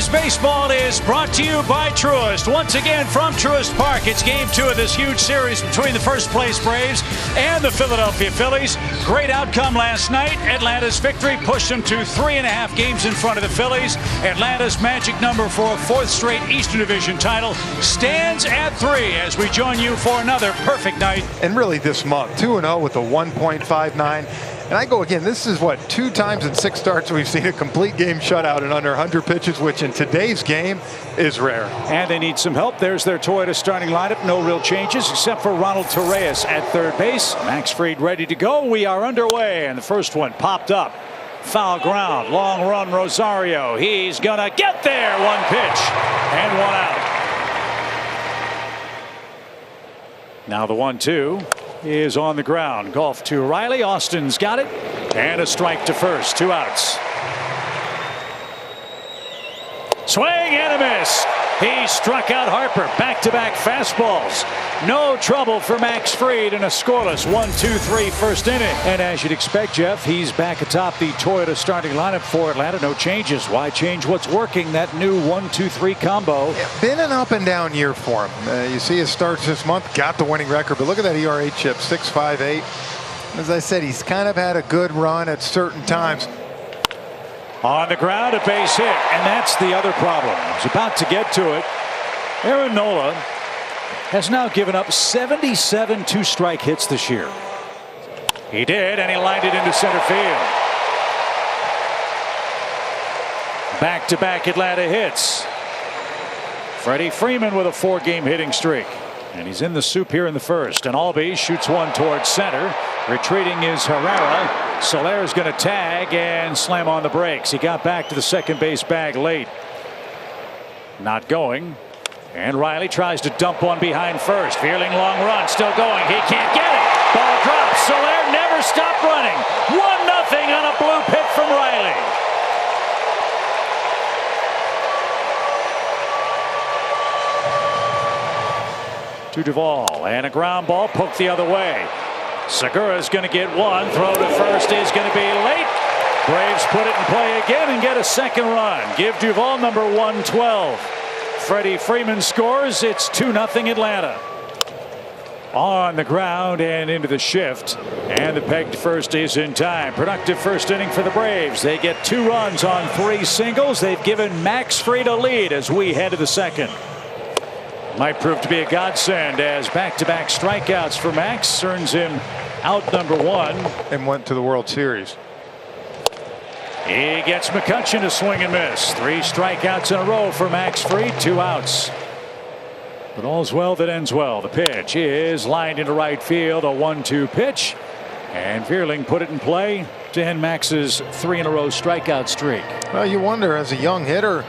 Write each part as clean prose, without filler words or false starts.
Braves baseball is brought to you by Truist. Once again from Truist Park, it's game 2 of this huge series between the first place Braves and the Philadelphia Phillies. Great outcome last night. Atlanta's victory pushed them to 3.5 games in front of the Phillies. Atlanta's magic number for a 4th straight Eastern Division title stands at 3 as we join you for another perfect night. And really this month, 2-0 with a 1.59. And I go again, this is what, 2 times in 6 starts we've seen a complete game shutout in under 100 pitches, which in today's game is rare. And they need some help. There's their Toyota starting lineup. No real changes except for Ronald Torreyes at third base. Max Fried ready to go. We are underway, and the first one popped up. Foul ground, long run Rosario. He's gonna get there. 1 pitch and 1 out. Now the 1-2 is on the ground. Golf to Riley. Austin's got it. And a strike to first. 2 outs. Swing and a miss. He struck out Harper. Back-to-back fastballs. No trouble for Max Fried in a scoreless 1-2-3 first inning. And as you'd expect, Jeff, he's back atop the Toyota starting lineup for Atlanta. No changes. Why change what's working? That new 1-2-3 combo. Yeah, been an up and down year for him. You see his starts this month, got the winning record, but look at that ERA chip, 6.58. As I said, he's kind of had a good run at certain times. On the ground, a base hit, and that's the other problem. He's about to get to it. Aaron Nola has now given up 77 2-strike hits this year. He did, and he lined it into center field. Back-to-back Atlanta hits. Freddie Freeman with a 4-game hitting streak. And he's in the soup here in the first. And Albies shoots one towards center. Retreating is Herrera. Soler's going to tag and slam on the brakes. He got back to the second base bag late. Not going. And Riley tries to dump one behind first. Fearling long run. Still going. He can't get it. Ball drops. Soler never stopped running. 1-0 on a blue pit from Riley. To Duvall, and a ground ball poked the other way. Segura's going to get one. Throw to first is going to be late. Braves put it in play again and get a second run. Give Duvall number 112. Freddie Freeman scores. It's 2-0 Atlanta. On the ground and into the shift, and the peg to first is in time. Productive first inning for the Braves. They get 2 runs on 3 singles. They've given Max Fried a lead as we head to the second. Might prove to be a godsend as back-to-back strikeouts for Max earns him out number 1. And went to the World Series. He gets McCutchen to swing and miss. 3 strikeouts in a row for Max Fried. 2 outs. But all's well that ends well. The pitch is lined into right field. A 1-2 pitch. And Fearling put it in play to end Max's 3-in-a-row strikeout streak. Well, you wonder, as a young hitter,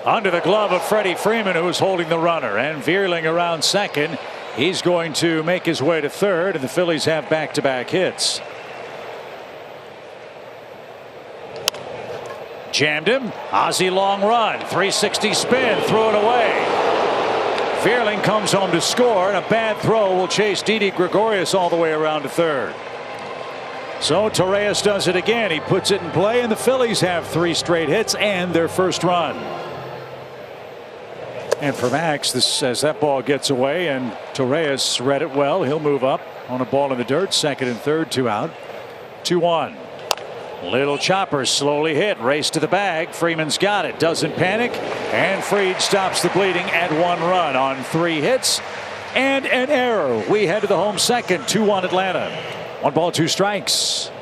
under the glove of Freddie Freeman, who is holding the runner, and Fearling around second. He's going to make his way to third, and the Phillies have back-to-back hits. Jammed him. Ozzie long run. 360 spin. Threw it away. Fearling comes home to score, and a bad throw will chase Didi Gregorius all the way around to third. So Torreyes does it again. He puts it in play, and the Phillies have 3 straight hits and their first run. And for Max, this as that ball gets away, and Torreyes read it well. He'll move up on a ball in the dirt. Second and third, 2 out. 2-1. Little chopper slowly hit. Race to the bag. Freeman's got it. Doesn't panic. And Fried stops the bleeding at 1 run on 3 hits and an error. We head to the home second. 2-1 Atlanta. 1 ball, 2 strikes.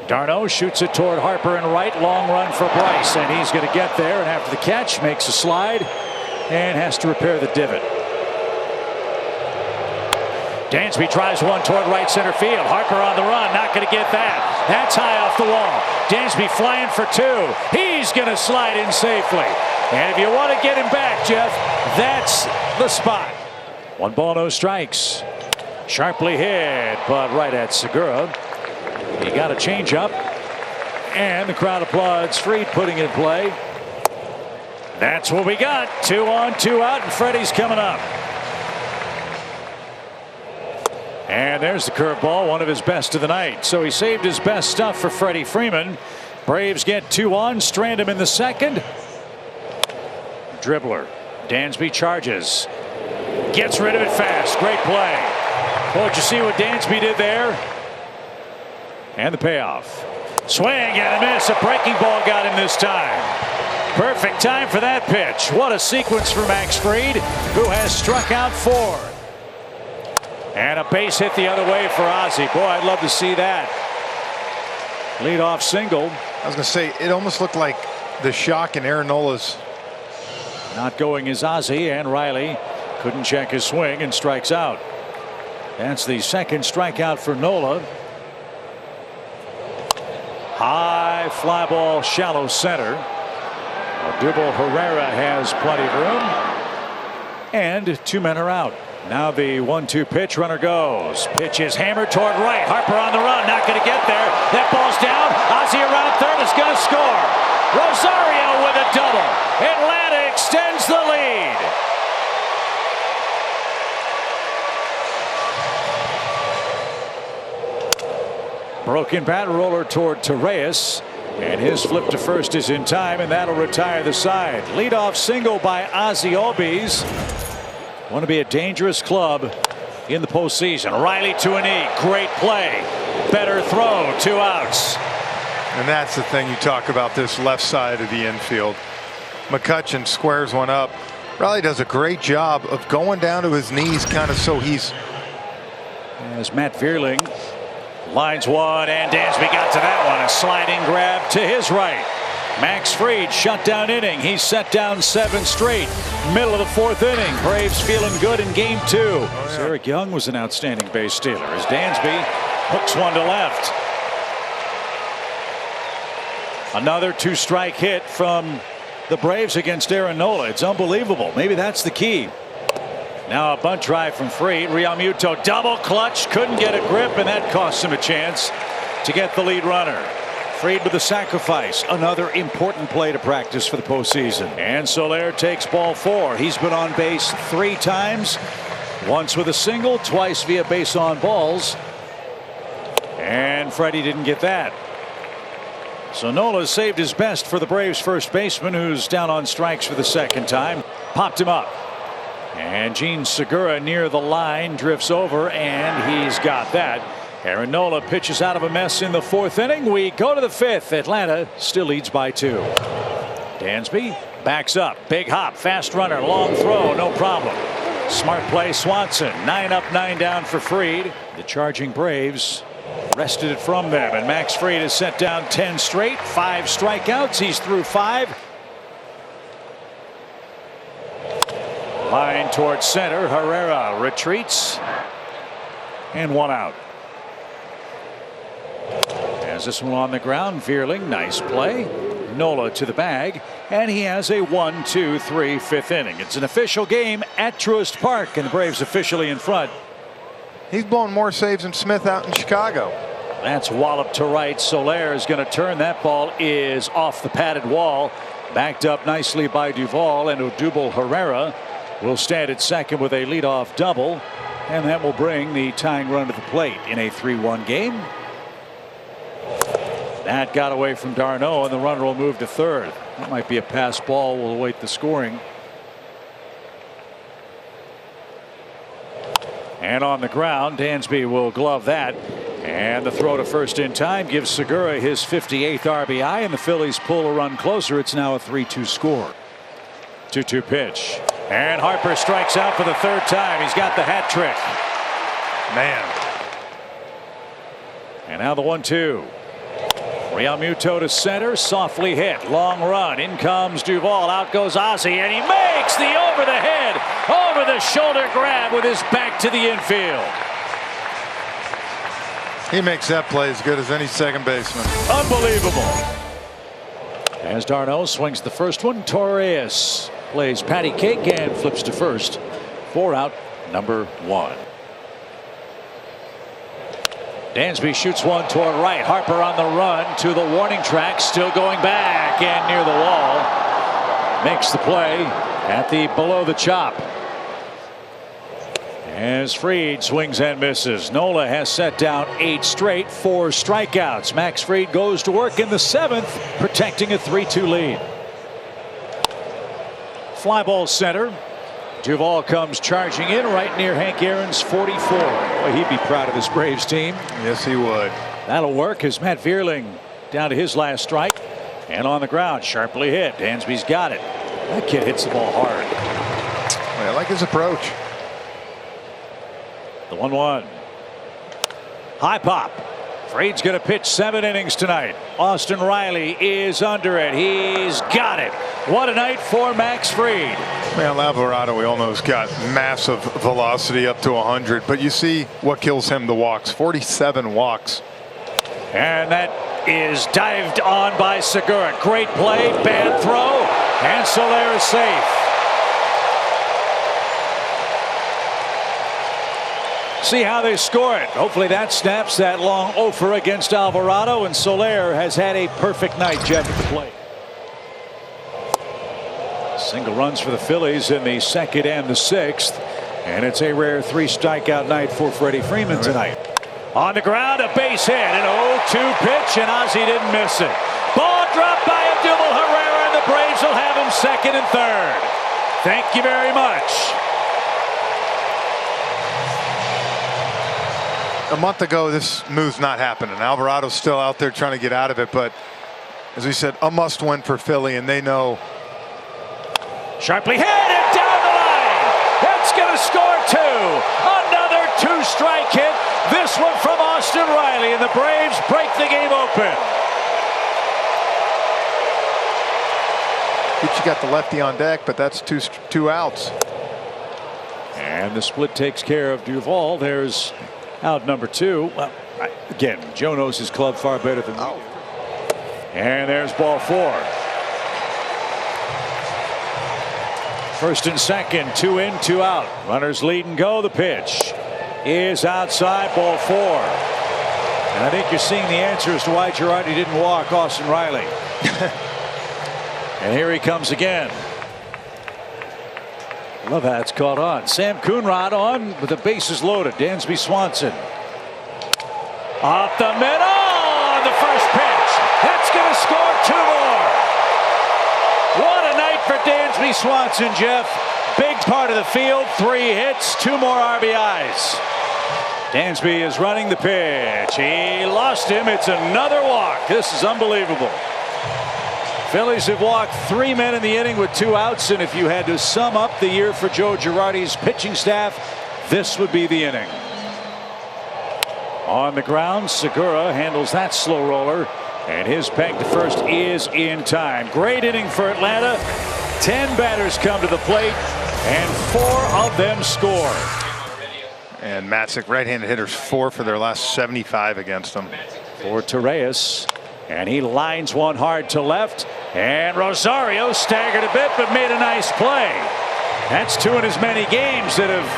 Darno shoots it toward Harper and right. Long run for Bryce, and he's going to get there. And after the catch, makes a slide and has to repair the divot. Dansby tries one toward right center field. Harper on the run, not going to get that. That's high off the wall. Dansby flying for 2. He's going to slide in safely. And if you want to get him back, Jeff, that's the spot. 1 ball, no strikes. Sharply hit, but right at Segura. He got a changeup, and the crowd applauds Fried putting it in play. That's what we got. 2 on, 2 out, and Freddie's coming up. And there's the curveball, one of his best of the night. So he saved his best stuff for Freddie Freeman. Braves get 2 on, strand him in the second. Dribbler. Dansby charges. Gets rid of it fast. Great play. Oh, did you see what Dansby did there? And the payoff. Swing and a miss. A breaking ball got him this time. Perfect time for that pitch. What a sequence for Max Fried, who has struck out 4. And a base hit the other way for Ozzie. Boy, I'd love to see that. Leadoff single. I was going to say, it almost looked like the shock in Aaron Nola's. Not going is Ozzie, and Riley couldn't check his swing and strikes out. That's the second strikeout for Nola. High fly ball, shallow center. Odubel Herrera has plenty of room, and 2 men are out. Now the 1-2 pitch. Runner goes. Pitch is hammered toward right. Harper on the run, not going to get there. That ball's down. Ozzie around third is going to score. Rosario with a double. Atlanta extends the lead. Broken bat roller toward Torreyes, and his flip to first is in time, and that'll retire the side. Leadoff single by Ozzie Albies. Want to be a dangerous club in the postseason. Riley to a knee. Great play. Better throw. 2 outs. And that's the thing you talk about, this left side of the infield. McCutchen squares one up. Riley does a great job of going down to his knees, kind of so he's. As Matt Vierling lines one, and Dansby got to that one. A sliding grab to his right. Max Fried shut down inning. He's set down 7 straight. Middle of the 4th inning. Braves feeling good in game 2. Eric Young was an outstanding base stealer as Dansby hooks one to left. Another 2-strike hit from the Braves against Aaron Nola. It's unbelievable. Maybe that's the key. Now a bunt drive from Fried. Realmuto double clutch. Couldn't get a grip, and that cost him a chance to get the lead runner. Fried with the sacrifice. Another important play to practice for the postseason. And Soler takes ball 4. He's been on base 3 times. Once with a single, twice via base on balls. And Freddie didn't get that. So Nola saved his best for the Braves first baseman, who's down on strikes for the 2nd time. Popped him up. And Gene Segura near the line drifts over, and he's got that. Aaron Nola pitches out of a mess in the 4th inning. We go to the 5th. Atlanta still leads by 2. Dansby backs up. Big hop. Fast runner. Long throw. No problem. Smart play. Swanson. 9 up, 9 down for Fried. The charging Braves wrested it from them. And Max Fried has set down 10 straight. 5 strikeouts. He's through 5. Line towards center. Herrera retreats. And 1 out. Has this one on the ground. Vierling, nice play. Nola to the bag, and he has a 1-2-3 5th inning. It's an official game at Truist Park, and the Braves officially in front. He's blown more saves than Smith out in Chicago. That's walloped to right. Soler is going to turn. That ball is off the padded wall. Backed up nicely by Duvall, and Odubel Herrera will stand at second with a leadoff double, and that will bring the tying run to the plate in a 3-1 game. That got away from d'Arnaud, and the runner will move to third. That might be a pass ball. We'll await the scoring. And on the ground, Dansby will glove that. And the throw to first in time gives Segura his 58th RBI, and the Phillies pull a run closer. It's now a 3-2 score. 2-2 pitch. And Harper strikes out for the 3rd time. He's got the hat trick. Man. And now the 1-2. Realmuto to center, softly hit, long run. In comes Duvall, out goes Ozzie, and he makes the over the head, over the shoulder grab with his back to the infield. He makes that play as good as any second baseman. Unbelievable. As d'Arnaud swings the first one, Torreyes plays patty cake and flips to first. 4 out, number 1. Dansby shoots one toward right. Harper on the run to the warning track, still going back and near the wall. Makes the play at the below the chop. As Fried swings and misses. Nola has set down 8 straight, 4 strikeouts. Max Fried goes to work in the 7th, protecting a 3-2 lead. Fly ball center. Duvall comes charging in right near Hank Aaron's 44. Boy, he'd be proud of this Braves team. Yes, he would. That'll work as Matt Vierling down to his last strike. And on the ground, sharply hit. Dansby's got it. That kid hits the ball hard. I like his approach. The 1-1. High pop. Fried's going to pitch 7 innings tonight. Austin Riley is under it. He's got it. What a night for Max Fried. Man, Alvarado, we almost got massive velocity up to 100, but you see what kills him, the walks. 47 walks. And that is dived on by Segura. Great play, bad throw, and Soler is safe. See how they score it. Hopefully that snaps that long offer against Alvarado, and Soler has had a perfect night, Jeff, at the plate. Single runs for the Phillies in the 2nd and the 6th, and it's a rare 3 strikeout night for Freddie Freeman tonight. On the ground, a base hit, an 0-2 pitch, and Ozzie didn't miss it. Ball dropped by Abdul Herrera, and the Braves will have him 2nd and 3rd. Thank you very much. A month ago, this move's not happening. Alvarado's still out there trying to get out of it, but as we said, a must win for Philly, and they know. Sharply hit it down the line. That's going to score 2. Another 2-strike hit. This one from Austin Riley, and the Braves break the game open. You got the lefty on deck, but that's two outs. And the split takes care of Duvall. There's out number 2. Well, again, Joe knows his club far better than me. And there's ball 4. 1st and 2nd, 2 in, 2 out. Runners lead and go. The pitch is outside, ball 4. And I think you're seeing the answer as to why Girardi didn't walk Austin Riley. And here he comes again. Love how it's caught on. Sam Coonrod on with the bases loaded. Dansby Swanson. Up the middle on the first pitch. That's going to score 2 more. What a night for Dansby Swanson, Jeff. Big part of the field. 3 hits, 2 more RBIs. Dansby is running the pitch. He lost him. It's another walk. This is unbelievable. Phillies have walked 3 men in the inning with 2 outs, and if you had to sum up the year for Joe Girardi's pitching staff, this would be the inning. On the ground, Segura handles that slow roller, and his peg to first is in time. Great inning for Atlanta. 10 batters come to the plate, and 4 of them score. And Matzik, right-handed hitters, 4 for their last 75 against them. For Torreyes. And he lines one hard to left, and Rosario staggered a bit but made a nice play. That's 2 in as many games that have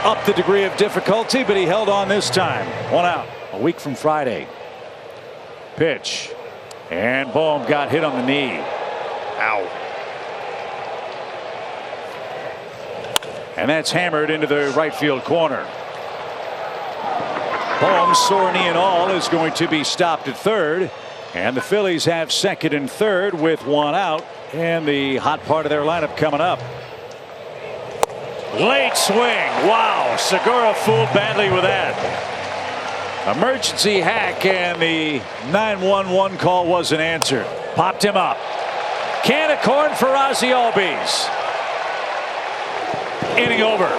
upped the degree of difficulty, but he held on this time. 1 out. A week from Friday. Pitch, and Bohm got hit on the knee. Ow. And that's hammered into the right field corner. Bohm, sore knee and all, is going to be stopped at 3rd. And the Phillies have 2nd and 3rd with 1 out. And the hot part of their lineup coming up. Late swing. Wow. Segura fooled badly with that. Emergency hack, and the 911 call wasn't answered. Popped him up. Can of corn for Ozzie Albies. Inning over.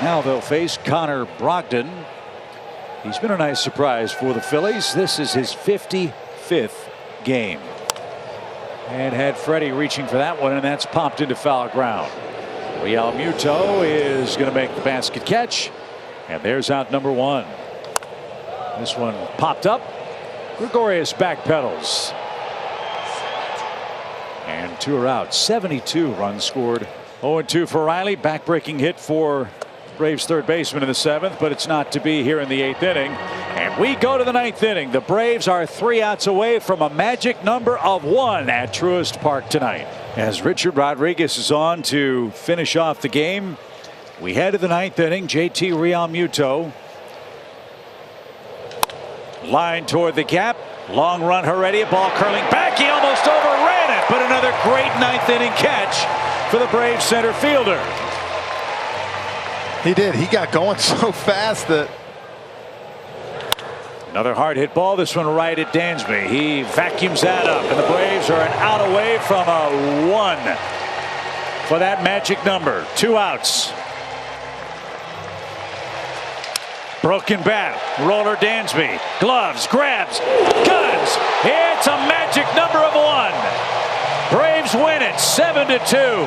Now they'll face Connor Brogdon. He's been a nice surprise for the Phillies. This is his 55th game. And had Freddie reaching for that one, and that's popped into foul ground. Real Muto is going to make the basket catch. And there's out number 1. This one popped up. Gregorius backpedals. And 2 are out. 72 runs scored. 0-2 for Riley. Backbreaking hit for Braves third baseman in the 7th, but it's not to be here in the 8th inning. And we go to the 9th inning. The Braves are 3 outs away from a magic number of 1 at Truist Park tonight. As Richard Rodriguez is on to finish off the game, we head to the ninth inning. JT Realmuto. Line toward the gap. Long run, Heredia. Ball curling back. He almost overran it, but another great ninth inning catch for the Braves center fielder. He did. He got going so fast that. Another hard hit ball. This one right at Dansby. He vacuums that up, and the Braves are an out away from a 1 for that magic number. 2 outs. Broken bat. Roller Dansby. Gloves. Grabs. Guns. It's a magic number of 1. Braves win it 7-2.